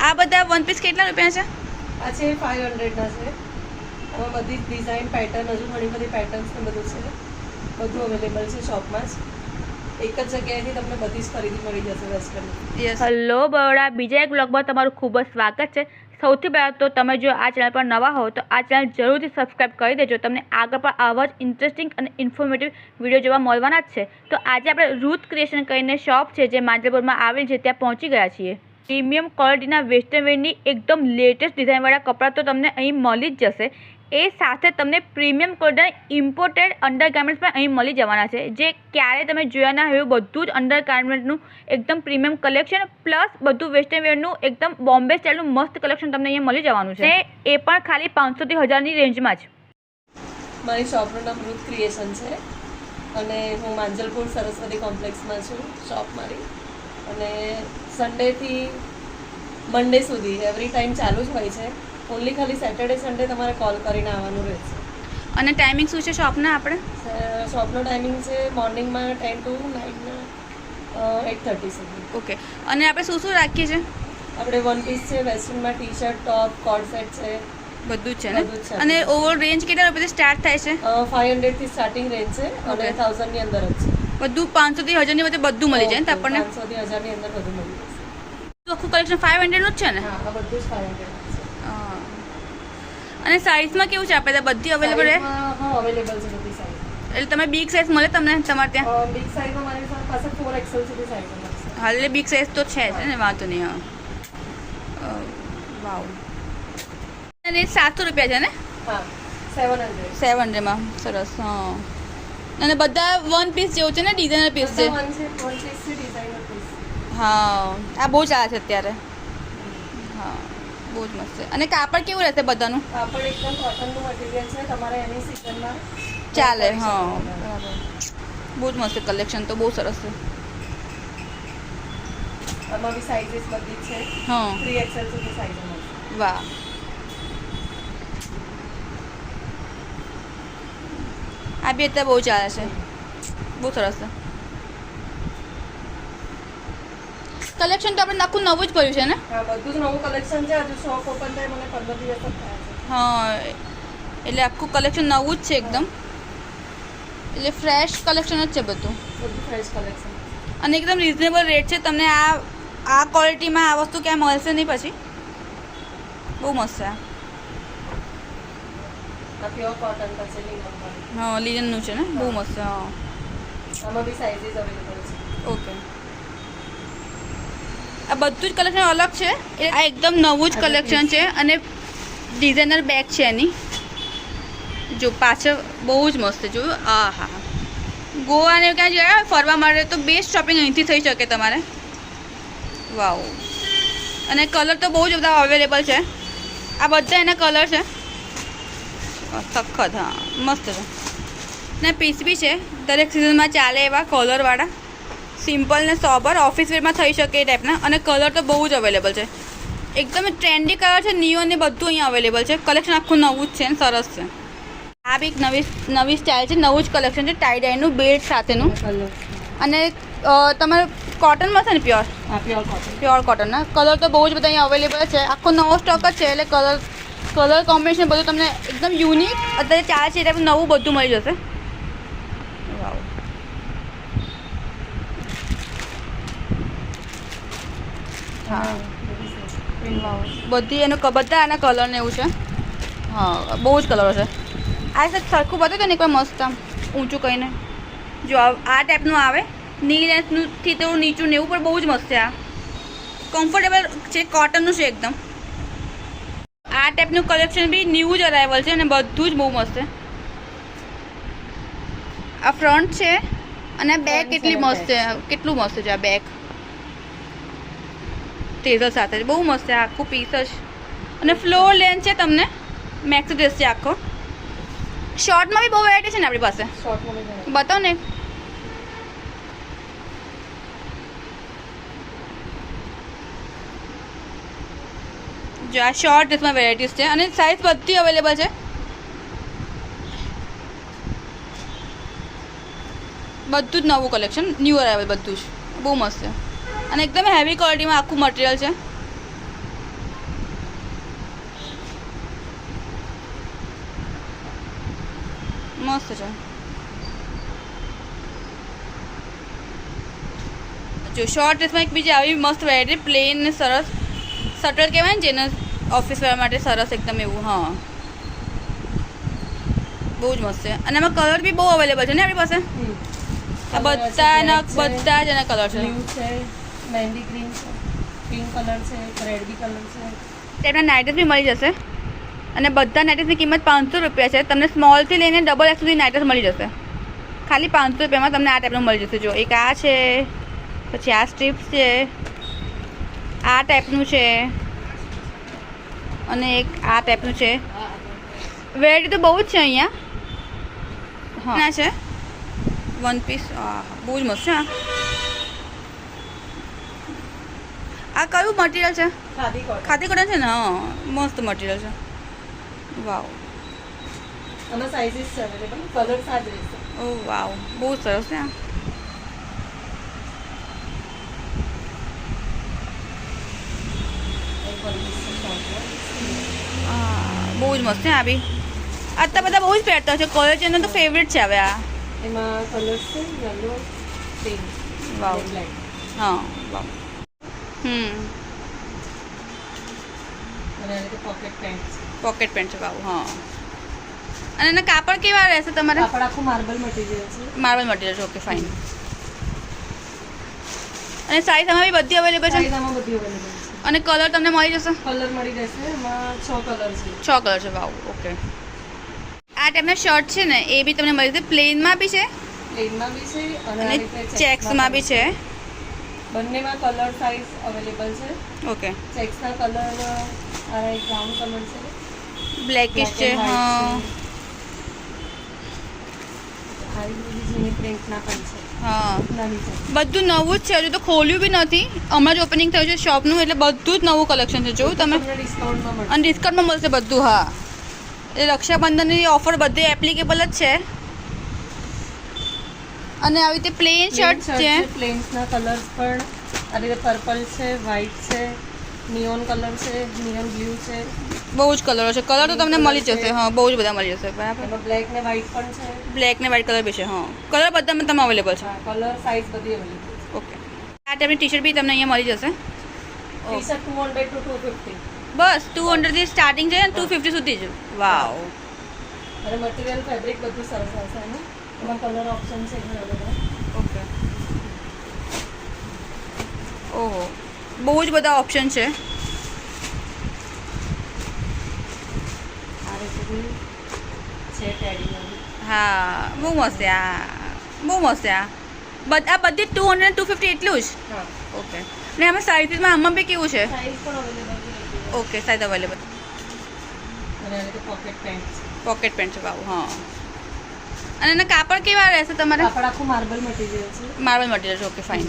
આ બધા one piece કેટલા રૂપિયા છે? આ છે 500 ના છે. આમાં બધી ડિઝાઇન પેટર્ન હજુ ઘણી બધી પેટર્ન્સ ને બધું છે. બધું અવેલેબલ છે શોપમાં જ. એક જ જગ્યાએથી તમને બધી જ ખરીદી મળી જશે વેસ્ટર્ન. યસ. હેલો બરોડા, બીજા એક બ્લોગમાં તમારું ખૂબ જ સ્વાગત છે. સૌથી પહેલાં તો તમે જો આ ચેનલ પર નવા હો તો આ ચેનલ જરૂરથી સબસ્ક્રાઈબ કરી દેજો. તમને આગળ પણ આવા જ ઇન્ટરેસ્ટિંગ અને ઇન્ફોર્મેટિવ વિડીયો જોવા મળવાના જ છે. તો આજે આપણે રૂથ ક્રિએશન કરીને શોપ છે જે માંજલપુરમાં આવેલી છે ત્યાં પહોંચી ગયા છીએ. પ્રીમિયમ ક્વોલિટીના વેસ્ટર્ન વેરની એકદમ લેટેસ્ટ ડિઝાઇનવાળા કપડાં તો તમને અહીં મળી જ જશે. એ સાથે તમને પ્રીમિયમ ક્વોલિટીના ઇમ્પોર્ટેડ અંડરગાર્મેન્ટ્સ પણ અહીં મળી જવાના છે જે ક્યારે તમે જોયા ના હોય બધું જ અંડરગાર્મેન્ટનું એકદમ પ્રીમિયમ કલેક્શન પ્લસ બધું વેસ્ટર્ન વેરનું એકદમ બોમ્બે સ્ટાઇલનું મસ્ત કલેક્શન તમને અહીંયા મળી જવાનું છે. એ પણ ખાલી 500 થી 1000ની રેન્જમાં જ. મારી શોપનું નામ રૂથ ક્રિએશન છે અને હું માંજલપુર સરસ્વતી કોમ્પ્લેક્સમાં છું શોપ મારી. અને સન્ડેથી મંડે સુધી એવરી ટાઈમ ચાલુ જ હોય છે. ઓનલી ખાલી સેટરડે સન્ડે તમારે કોલ કરીને આવવાનું રહેશે. અને ટાઈમિંગ શું છે શોપના? આપણે શોપનો ટાઈમિંગ છે મોર્નિંગમાં 10 to નાઇટના 8:30 સુધી. ઓકે. અને આપણે શું શું રાખીએ છીએ? આપણે વન પીસ છે, વેસ્ટર્નમાં ટી શર્ટ, ટોપ, કોડ સેટ છે, બધું જ છે ને. અને ઓવરઓલ રેન્જ કેટલા રૂપિયાથી સ્ટાર્ટ થાય છે? 500 થી સ્ટાર્ટિંગ રેન્જ છે અને 1000 ની અંદર જ છે. બધું 500 થી 1000 ની વચ્ચે બધું મળી જાય ને આપણને? 500 થી 1000 ની અંદર બધું મળી જશે. તો આખું કલેક્શન 500 નું જ છે ને? હા, આ બધું જ 500 છે. અને સાઇઝમાં કેવું છે આપણે બધી અવેલેબલ છે? હા, અવેલેબલ છે બધી સાઇઝ. એટલે તમે બિગ સાઇઝ મળે તમને તમારે ત્યાં? બિગ સાઇઝમાં મારી પાસે 4XL સુધી સાઇઝ મળશે. હાલ બિગ સાઇઝ તો છે જ ને, વાંધો નહીં. હા, વાવ. અને 700 રૂપિયા છે ને? હા, 700. 700માં સરસ. હા. અને બધા વન પીસ જેવું છે ને, ડિઝાઇનર પીસ છે? વન પીસ છે, ડિઝાઇનર પીસ. હા, આ બહુ ચાલે છે અત્યારે. હા, બહુ જ મસ્ત છે. અને કાપડ કેવું રહેશે બધાનું? કાપડ એકદમ કોટનનું મટીરિયલ છે, તમારે એની સિઝનમાં ચાલે. હા, બરાબર. બહુ જ મસ્ત કલેક્શન તો બહુ સરસ છે. આમાં બી સાઇઝીસ બધી છે. હા, 3XL સુધી સાઇઝ મળશે. વાહ. આ બી અત્યારે બહુ ચાલે છે, બહુ સરસ છે કલેક્શન. તો આપણે આખું નવું જ કર્યું છે ને? હા, બધું જ નવું કલેક્શન છે. હજુ શોપ ઓપન થાય મને 15 દિવસ જ થયા છે. હા, એટલે આખું કલેક્શન નવું જ છે એકદમ. એટલે ફ્રેશ કલેક્શન જ છે બધું. બધું ફ્રેશ કલેક્શન અને એકદમ રિઝનેબલ રેટ છે. તમને આ ક્વોલિટીમાં આ વસ્તુ ક્યાં મળશે નહીં પછી. બહુ મસ્ત છે. આ પ્યોર કોટન પર છે, લિનન પર. હા, લિનનનું છે ને, બહુ મસ્ત છે. હા, આમાં બી સાઇઝીસ અવેલેબલ છે. ઓકે. આ બધું જ કલેક્શન અલગ છે. આ એકદમ નવું જ કલેક્શન છે અને ડિઝાઇનર બેગ છે એની. જો પાછળ બહુ જ મસ્ત છે. જોયું? આ હા, ગોવાને ક્યાં ગયા ફરવા માટે તો બેસ્ટ શોપિંગ અહીંથી થઈ શકે તમારે. વાવ. અને કલર તો બહુ જ બધા અવેલેબલ છે. આ બધા એના કલર છે. સખત. હા, મસ્ત છે. ને પીસ બી છે દરેક સિઝનમાં ચાલે એવા કલરવાળા. સિમ્પલ ને સોબર ઓફિસ વેરમાં થઈ શકે એ ટાઈપના. અને કલર તો બહુ જ અવેલેબલ છે. એકદમ ટ્રેન્ડી કલર છે. નિયોન ને બધું અહીંયા અવેલેબલ છે. કલેક્શન આખું નવું જ છે ને સરસ છે. આ બી એક નવી સ્ટાઇલ છે, નવું જ કલેક્શન છે ટાઈ ડાયનું બેલ્ટ સાથેનું. અને તમારે કોટન મળશે ને? પ્યોર. હા, પ્યોર કોટન. પ્યોર કોટન ના કલર તો બહુ જ બધા અહીંયા અવેલેબલ છે. આખો નવો સ્ટોક જ છે એટલે કલર કોમ્બિનેશન બધું તમને એકદમ યુનિક અત્યારે ચાલે છે એ ટાઈપનું નવું બધું મળી જશે. વાવ. હા, બધી બધા એના કલર ને એવું છે. હા, બહુ જ કલરો છે. આ સાઈડ સરખું બતાવ્યું કે ને કોઈ મસ્ત આમ ઊંચું કહીને જો આ ટાઈપનું આવે ની લેન્થથી થોડું નીચું ને એવું પણ બહુ જ મસ્ત છે. આ કમ્ફર્ટેબલ છે, કોટનનું છે એકદમ. આ ટાઈપનું કલેક્શન બી ન્યૂ જ અરાઇવલ છે અને બધું જ બહુ મસ્ત છે. આ ફ્રન્ટ છે અને બેક કેટલી મસ્ત છે, કેટલું મસ્ત છે આ બેક ટેઝલ સાથે. બહુ મસ્ત છે આખું પીસ જ. અને ફ્લોર લેન્થ છે તમને મેક્સ ડ્રેસ છે આખો. શોર્ટમાં બી બહુ વેરાયટી છે ને આપણી પાસે. શોર્ટમાં બતાવો ને. જો આ શોર્ટ ડ્રેસમાં વેરાયટીઝ છે અને સાઇઝ બધી અવેલેબલ છે. બધું જ નવું કલેક્શન, ન્યૂ અરાઇવલ બધું જ બહુ મસ્ત છે. અને એકદમ હેવી ક્વોલિટીમાં આખું મટીરિયલ છે. મસ્ત છે. જો શોર્ટ ડ્રેસમાં એક બીજી આવી મસ્ત વેરાયટી, પ્લેન ને સરસ સટલ કહેવાય ને, જેને ઓફિસ વેર માટે સરસ એકદમ એવું. હા, બહુ જ મસ્ત છે. અને એમાં કલર બી બહુ અવેલેબલ છે ને આપણી પાસે. આ બધા જ એના કલર છે. બ્લુ છે, મહેંદી ગ્રીન છે, પિંક કલર છે, રેડ બી કલર છે. તેમના નાઇટસ બી મળી જશે. અને બધા નાઇટસની કિંમત 500 રૂપિયા છે. તમને સ્મોલથી લઈને ડબલ એક્સ સુધી નાઇટસ મળી જશે. ખાલી 500 રૂપિયામાં તમને આ ટાઈપનું મળી જશે. જો એક આ છે, પછી આ સ્ટ્રીપ્સ છે, આ ટાઈપનું છે, અને એક આ ટાઈપનું છે. વેરાયટી તો બહુ જ છે અહીંયા. હા, ના છે વન પીસ. બહુ જ મસ્ત છે. આ કયું મટીરિયલ છે? ખાદી કોટન છે ને. હા, મસ્ત મટીરિયલ છે. વાવ. આમાં સાઇઝીસ છે અવેલેબલ, કલર્સ આ જ રહેશે. ઓ વાવ, બહુ સરસ છે. બહુ જ મસ્ત છે. આ બી અત્યારે બધા બહુ જ પહેરતા છે. કોલેજ એનો તો ફેવરેટ છે હવે. આ એમાં કલર્સ છે યલો, પિંક, વાવ. બ્લેક. હા, વાવ. અને આ રીતે પોકેટ પેન્ટ છે. પોકેટ પેન્ટ છે. વાવ. હા. અને એના કાપડ કેવા રહેશે તમારે? કાપડ આખું માર્બલ મટીરિયલ છે. માર્બલ મટીરિયલ છે. Okay, fine. અને સાઈઝ આમાં બી બધી અવેલેબલ છે. સાઈઝ આમાં બધી અવેલેબલ છે. અને કલર તમને મળી જશે? કલર મળી જશે. એમાં 6 કલર છે. 6 કલર છે. વાવ. ઓકે. આ ટાઈપના શર્ટ છે ને, એ બી તમને મળી જશે. પ્લેનમાં બી છે પ્લેનમાં બી છે અને આ અને રીતે ચેક્સમાં બી છે. બંનેમાં કલર સાઈઝ અવેલેબલ છે. ઓકે. ચેક્સના કલર આ એક બ્રાઉન કલર છે, બ્લેકિશ છે. હા, આવી બધી જૂની પ્રિન્ટના પણ છે. હા, નાની છે. બધું નવું જ છે. હજુ તો ખોલ્યું બી નથી. હમણાં જ ઓપનિંગ થયું છે શોપનું, એટલે બધું જ નવું કલેક્શન છે. જોયું તમે? તમને ડિસ્કાઉન્ટમાં મળશે. અને ડિસ્કાઉન્ટમાં મળશે બધું. હા, એ રક્ષાબંધનની ઓફર બધે એપ્લિકેબલ જ છે. અને આવી રીતે પ્લેન શર્ટ છે. પ્લેન્સના કલર્સ પણ આ રીતે પર્પલ છે, વ્હાઈટ છે, નિયોન કલર છે, નિયોન બ્લુ છે. બહુ જ કલરો છે. કલર તો તમને મળી જશે. હા, બહુ જ બધા મળી જશે. બરાબર. એમાં બ્લેક ને વ્હાઈટ પણ છે. બ્લેક ને વ્હાઈટ કલર બી છે. હા, કલર બધામાં તમે અવેલેબલ છે. હા, કલર સાઈઝ બધી અવેલેબલ છે. ઓકે. આ ટાઈપની ટી શર્ટ બી તમને અહીંયા મળી જશે. T-shirt 200 to 250. બસ 200 થી સ્ટાર્ટિંગ છે અને 250 સુધી જ. વાવ. અને મટીરિયલ ફેબ્રિક બધું સરસ આવશે એનું. એમાં કલર ઓપ્શન છે ઘણા બધા. ઓકે. ઓહો, બહુ જ બધા ઓપ્શન છે. આ રીતે બી છે ટેડીમાં. હા, બહુ મસ્ત છે. આ બહુ મસ્ત છે. આ બધી 200 250 એટલું જ. હા, ઓકે. ને આમાં સાઇઝમાં આમાં બી કેવું છે? સાઈઝ પણ અવેલેબલ છે. Okay, size available. અને આ રીતે પોકેટ પેન્ટ છે. પોકેટ પેન્ટ છે. વાવ. હા. અને એના કાપડ કેવા રહેશે તમારે? કાપડ આખું માર્બલ મટીરિયલ છે. માર્બલ મટીરિયલ છે. Okay, fine.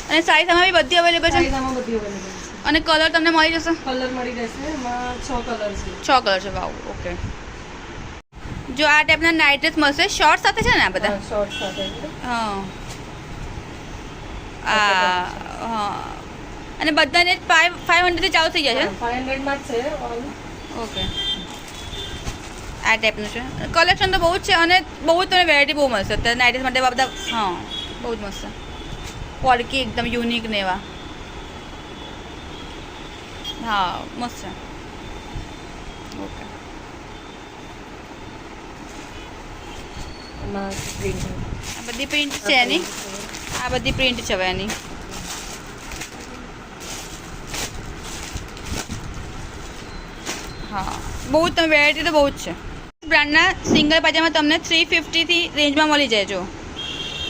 અને સાઇઝ આમાં બી બધી અવેલેબલ છે. સાઈઝ આમાં બધી અવેલેબલ છે. અને કલર તમને મળી જશે? કલર મળી જશે. એમાં 6 કલર છે. 6 કલર છે. વાવ. ઓકે. જો આ ટાઈપના નાઇટ ડ્રેસ મળશે. શોર્ટ સાથે છે ને આ બધા? શોર્ટ સાથે છે. હા. હા. અને બધાને 500 થી ચાલુ થઈ જાય છે. 500 માં જ છે ઓલ. ઓકે. આ ટાઈપનું છે. કલેક્શન તો બહુ જ છે અને બહુ જ તમને વેરાયટી બહુ મળશે અત્યારે નાઇટ ડ્રેસ માટે. બધા હા, બહુ જ મસ્ત છે. ક્વોલિટી એકદમ યુનિક ને એવા. હા, મસ્ત છે. ઓકે. એમાં પ્રિન્ટ આ બધી પ્રિન્ટ છે એની. આ બધી પ્રિન્ટ છે હવે એની. હા, બહુ જ તમે વેરાયટી તો બહુ જ છે. બ્રાન્ડના સિંગલ પાજામા તમને 350 થી રેન્જમાં મળી જાય. જો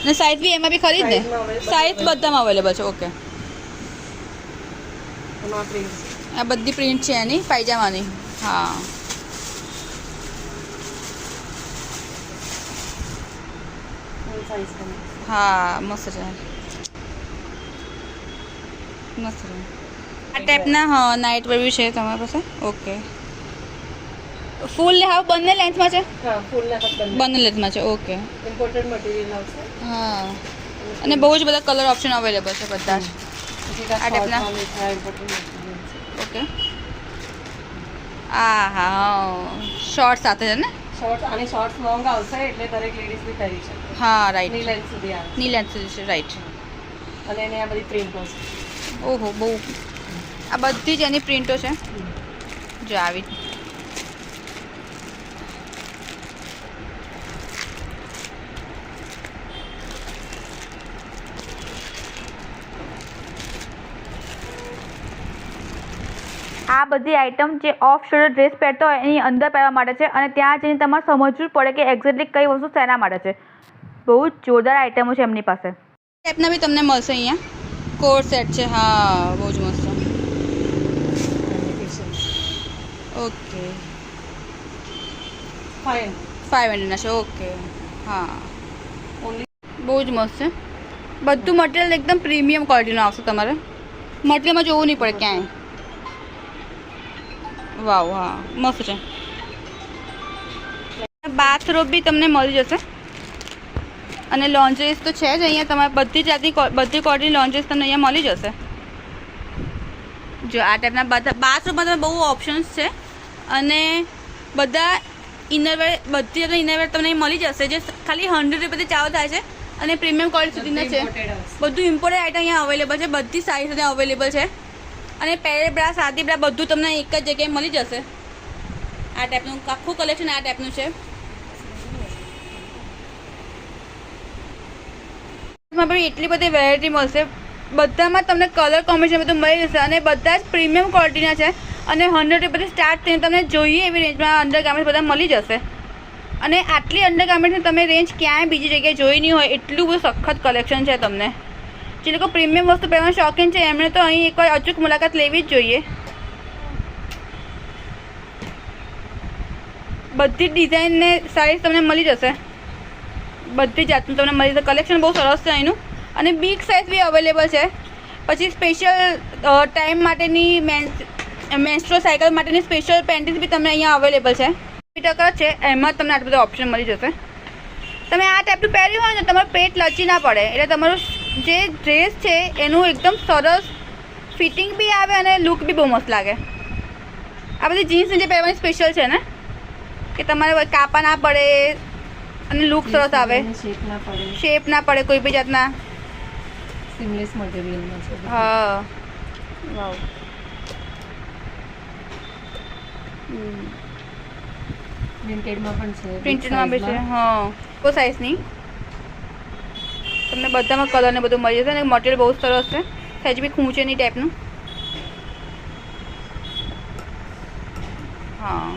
ને સાઇઝ બી એમાં બી ખરી જ ને? સાઇઝ બધામાં અવેલેબલ છે. ઓકે. એમાં પ્રિન્ટ આ બધી પ્રિન્ટ છે એની પાયજામાની. હા, સાઈઝ પણ હા, મસ્ત છે. મસ્ત છે. આ ટાઈપના હા નાઇટ વેર બી છે તમારી પાસે. ઓકે. ફૂલ ને હાફ બંને લેન્થમાં છે? હા, ફૂલ ના કટ બંને લેન્થમાં છે. ઓકે. ઇમ્પોર્ટેડ મટીરિયલ આવશે. હા, અને બહુ જ બધા કલર ઓપ્શન અવેલેબલ છે બધા જ. પછી આ ટાઈપના? ઇમ્પોર્ટેડ મટીરિયલ છે. ઓકે. હા હા, શોર્ટ સાથે છે ને? શોર્ટ્સ આની શોર્ટ્સ લોંગ આવશે એટલે દરેક લેડીઝ બી પહેરી શકે. હા રાઈટ. ની લેન્થ સુધી આવે ની લેન્થ સુધી છે રાઈટ. અને એને આ બધી પ્રિન્ટો છે. ઓહો બહુ આ બધી જ એની પ્રિન્ટો છે જો આવી. આ બધી આઇટમ જે ઓફ શોલ્ડર ડ્રેસ પહેરતો હોય એની અંદર પહેરવા માટે છે અને ત્યાં જઈને તમારે સમજવું પડે કે એક્ઝેક્ટલી કઈ વસ્તુ શેના માટે છે. બહુ જ જોરદાર આઇટમો છે એમની પાસે. ટાઈપના બી તમને મળશે અહીંયા કોટ સેટ છે. હા બહુ જ મસ્ત. ઓકે 500ના છે. ઓકે હા બહુ જ મસ્ત છે. બધું મટીરિયલ એકદમ પ્રીમિયમ ક્વોલિટીનું આવશે તમારે. મટીરિયલમાં જોવું નહીં પડે ક્યાંય. વાવ હા મસ્ત છે. બાથરોબ બી તમને મળી જશે અને લોન્જરીસ તો છે જ અહીંયા. તમારે બધી જાતની બધી ક્વોલિટીની લોન્જરીસ તમને અહીંયા મળી જશે. જો આ ટાઈપના બધા બાથરૂમમાં તમે બહુ ઓપ્શન્સ છે અને બધા ઇનરવેર બધી જાતના ઇનરવેર તમને અહીં મળી જશે જે ખાલી 100 રૂપિયાથી ચાલુ થાય છે અને પ્રીમિયમ ક્વોલિટી સુધીના છે. બધું ઇમ્પોર્ટેડ આઇટમ અહીંયા અવેલેબલ છે. બધી સાઇઝ અહીંયા અવેલેબલ છે અને પેરેડ બ્રા સાદી બ્રા બધું તમને એક જ જગ્યાએ મળી જશે. આ ટાઈપનું આખું કલેક્શન આ ટાઈપનું છે. એટલી બધી વેરાયટી મળશે. બધામાં તમને કલર કોમ્બિનેશન બધું મળી જશે અને બધા જ પ્રીમિયમ ક્વોલિટીના છે અને 100 રૂપિયાથી સ્ટાર્ટ થઈને તમને જોઈએ એવી રેન્જમાં અંડરગાર્મેન્ટ્સ બધા મળી જશે. અને આટલી અંડરગાર્મેન્ટ્સની તમે રેન્જ ક્યાંય બીજી જગ્યાએ જોઈ નહીં હોય એટલું બધું સખત કલેક્શન છે તમને. જે લોકો પ્રીમિયમ વસ્તુ પહેરવાના શોખીન છે એમણે તો અહીં એકવાર અચૂક મુલાકાત લેવી જ જોઈએ. બધી ડિઝાઇન ને સાઇઝ તમને મળી જશે. બધી જાતનું તમને મળી જશે. કલેક્શન બહુ સરસ છે અહીંનું અને બિગ સાઇઝ બી અવેલેબલ છે. પછી સ્પેશિયલ ટાઈમ માટેની મેન્સ્ટ્રુઅલ સાયકલ માટેની સ્પેશિયલ પેન્ટીસ બી તમને અહીંયા અવેલેબલ છે. 20% છે એમાં તમને આટલા બધા ઓપ્શન મળી જશે. તમે આ ટાઈપનું પહેર્યું હોય ને તમારું પેટ લચી ના પડે એટલે તમારું જે ડ્રેસ છે એનું એકદમ સરસ ફિટિંગ બી આવે અને લુક બી બહુ મસ્ત લાગે. આ બધી જીન્સની જે પહેરવાની સ્પેશિયલ છે ને કે તમારે કાપા ના પડે અને લુક સરસ આવે. શેપ ના પડે કોઈ બી જાતના. સીમલેસ મટીરિયલમાં છે. હા વાવ. પ્રિન્ટેડમાં પણ છે. પ્રિન્ટેડમાં બી છે. હા બહુ સાઇઝની તમને બધામાં કલર ને બધું મળી જશે અને મટીરિયલ બહુ સરસ છે. સહેજ બી ખૂંચે નહીં ટાઈપનું. હા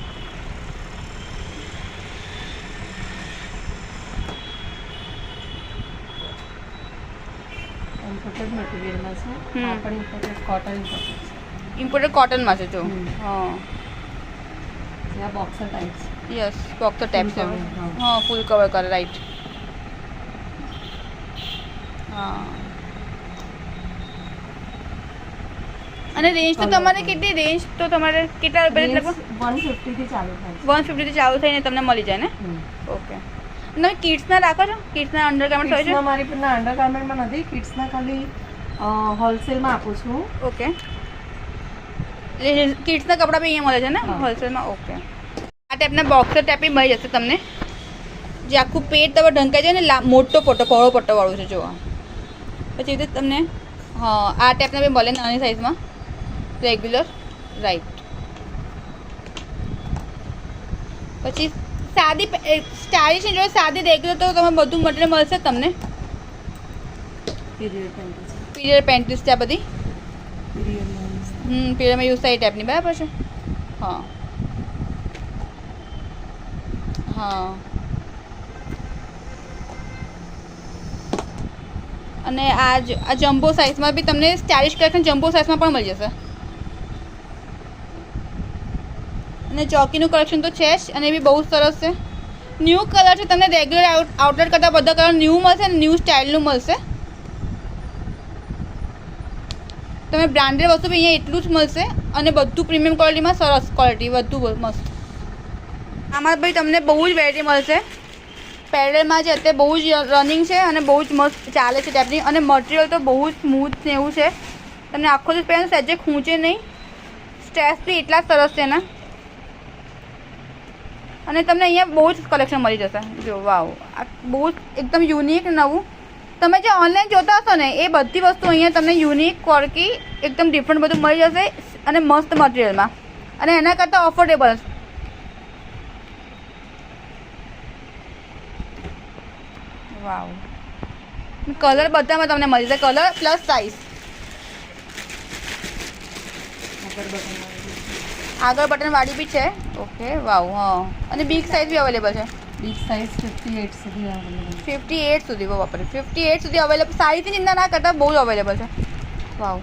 ઇમ્પોર્ટેડ મટીરિયલમાં છે. આ પણ ઇમ્પોર્ટેડ કોટન ઇમ્પોર્ટેડ છે. ઇમ્પોર્ટેડ કોટનમાં છે જો. હા આ બોક્સર ટાઈપ છે. યસ બોક્સર ટાઈપ છે. હા. હા ફૂલ કવર કરે રાઈટ. હા અને રેન્જ તો તમારે કેટલી રેન્જ તો તમારે કેટલા રૂપિયા લગભગ 150 થી ચાલુ થાય છે. 150 થી ચાલુ થઈને તમને મળી જાય ને. ઓકે તમે કિડ્સના રાખો છો? કિડ્સના અંડરગાર્મેન્ટ્સ હોય છે? કિડ્સના મારી પાસે અંડરગાર્મેન્ટમાં નથી. કિડ્સના ખાલી હોલસેલમાં આપું છું. ઓકે એટલે કિડ્સના કપડાં બી અહીંયા મળે છે ને હોલસેલમાં. ઓકે આ ટાઈપના બોક્સર ટાઈપ બી મળી જશે તમને જે આખું પેટ તમે ઢંકાઈ જાય ને મોટો પટ્ટો પહોળો પટ્ટોવાળું છે જોવા. પછી એ તમને હા આ ટાઈપના બી મળે નાની સાઇઝમાં રેગ્યુલર રાઈટ. પછી સાદી સ્ટાઇલિશ જો સાદી રેગ્યુલર તો તમે બધું મટીરિયલ મળશે તમને. પીરિયડ પેન્ટીસ છે આ બધી. પીરિયડમાં યુઝ થાય એ ટાઈપની બરાબર છે. હા હા અને આ જમ્બો સાઇઝમાં બી તમને સ્ટાઇલિશ કલેક્શન જમ્બો સાઇઝમાં પણ મળી જશે. અને ચોકીનું કલેક્શન તો છે જ અને એ બી બહુ સરસ છે. ન્યૂ કલર છે. તમને રેગ્યુલર આઉટલેટ કરતાં બધા કલર ન્યૂ મળશે અને ન્યૂ સ્ટાઇલનું મળશે. તમે બ્રાન્ડેડ વસ્તુ બી અહીંયા એટલું જ મળશે અને બધું પ્રીમિયમ ક્વોલિટીમાં સરસ ક્વોલિટી બધું મસ્ત. આમાં ભાઈ તમને બહુ જ વેરાયટી મળશે. પેરેલમાં જે અત્યારે બહુ જ રનિંગ છે અને બહુ જ મસ્ત ચાલે છે ટાઈપની અને મટીરિયલ તો બહુ જ સ્મૂથ ને એવું છે. તમને આખો દિવસ પહેલાં સહેજે ખૂંચે નહીં. સ્ટ્રેસ બી એટલા જ સરસ છે એના અને તમને અહીંયા બહુ જ કલેક્શન મળી જશે. જો વાવ, આ બહુ જ એકદમ યુનિક નવું. તમે જે ઓનલાઈન જોતા હશો ને એ બધી વસ્તુ અહીંયા તમને યુનિક ક્વોર્કી એકદમ ડિફરન્ટ બધું મળી જશે અને મસ્ત મટીરિયલમાં અને એના કરતાં અફોર્ડેબલ. વાવ, કલર બધામાં તમને મળી જશે, કલર પ્લસ સાઇઝ. આગળ બટન વાળી બી છે. Okay wow. હા, અને બિગ સાઇઝ બી અવેલેબલ છે. બિગ સાઇઝ 58 સુધી અવેલેબલ 58 સુધી. વાપરે 58 સુધી અવેલેબલ. સાડીથી ચિંતા ના કરતા બહુ જ અવેલેબલ છે. વાવ.